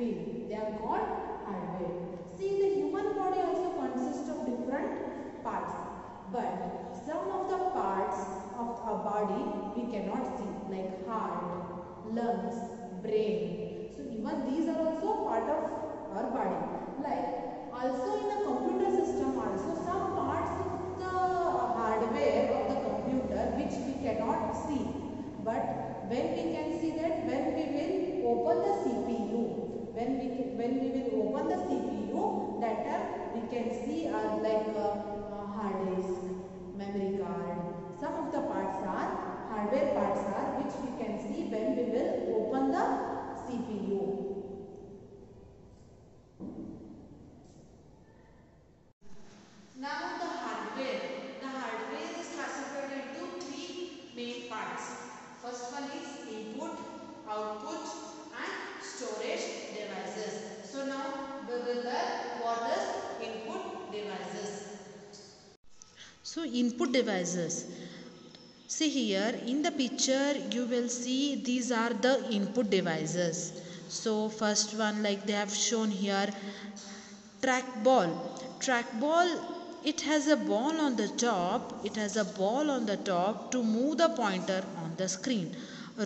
field. They are called hardware. See, the human body also consists of different parts, but some of the parts of our body we cannot see, like heart, lungs, brain. So even these are also part of our body. Like also in the computer system also some parts of the hardware of the computer which we cannot see. But when we can see that, when we will open the CPU, when we will open the CPU, that time we can see like hard disk, memory card. Some of the parts are hardware parts are which we can see when we will open the CPU. Now the hardware. The hardware is classified into three main parts. First one is input, output and storage devices. So now we will learn what is input devices. So input devices. See here in the picture you will see these are the input devices. So first one, like they have shown here, trackball. Trackball, it has a ball on the top. It has a ball on the top to move the pointer on the screen.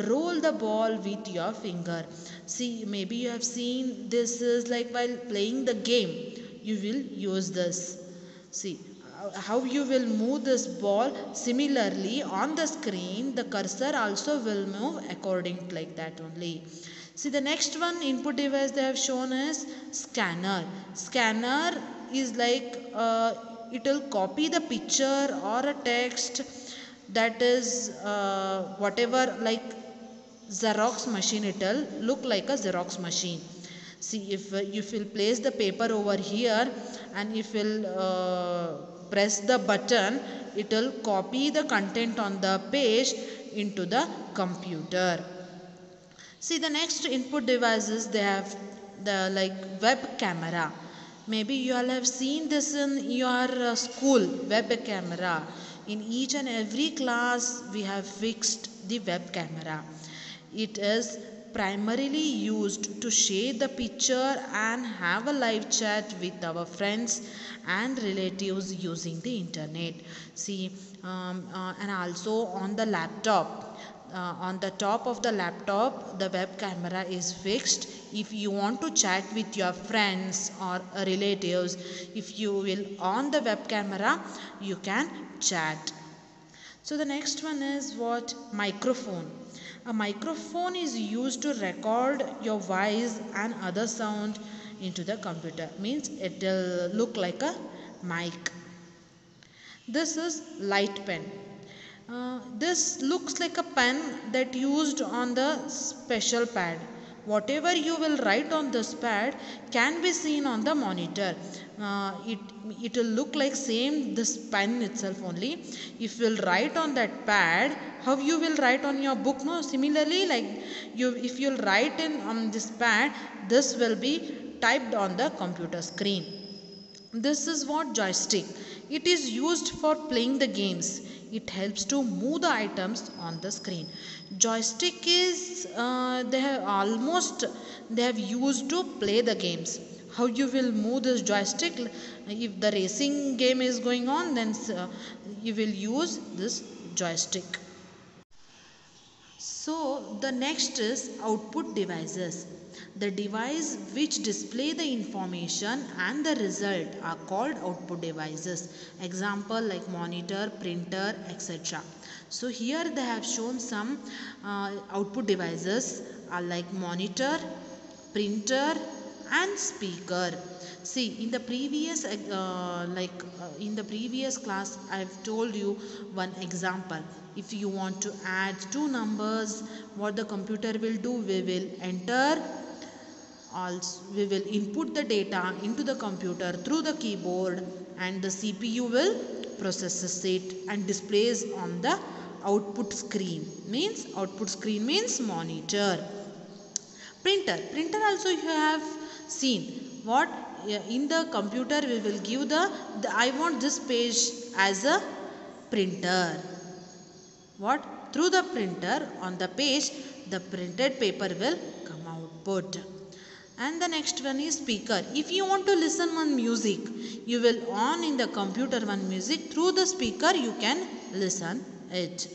Roll the ball with your finger. See, maybe you have seen this is like while playing the game. You will use this. See how you will move this ball. Similarly on the screen the cursor also will move according like that only. See the next one input device they have shown is scanner. Scanner is like it will copy the picture or a text, that is whatever, like Xerox machine, it will look like a Xerox machine. See if you will place the paper over here and if you will press the button, it will copy the content on the page into the computer. See the next input devices they have the like web camera. Maybe you all have seen this in your school, web camera. In each and every class we have fixed the web camera. It is primarily used to share the picture and have a live chat with our friends and relatives using the internet. See and also on the laptop. On the top of the laptop the web camera is fixed. If you want to chat with your friends or relatives, if you will on the web camera you can chat. So the next one is what? Microphone. A microphone is used to record your voice and other sound into the computer. Means it will look like a mic. This is light pen. This looks like a pen that used on the special pad. Whatever you will write on this pad can be seen on the monitor. It will look like same this pen itself only. If you will write on that pad, how you will write on your book? No, similarly like if you will write in on this pad, this will be typed on the computer screen. This is what joystick. It is used for playing the games. It helps to move the items on the screen. Joystick is they have used to play the games. How you will move this joystick? If the racing game is going on, then you will use this joystick. So the next is output devices. The device which display the information and the result are called output devices. Example like monitor, printer, etc. So here they have shown some output devices are like monitor, printer and speaker. See in the previous in the previous class I have told you one example. If you want to add two numbers, what the computer will do, we will enter, also we will input the data into the computer through the keyboard and the CPU will processes it and displays on the output screen. Means output screen means monitor. Printer also you have seen. What in the computer we will give the I want this page as a printer. What? Through the printer on the page the printed paper will come output. And the next one is speaker. If you want to listen one music, you will on in the computer one music. Through the speaker you can listen it.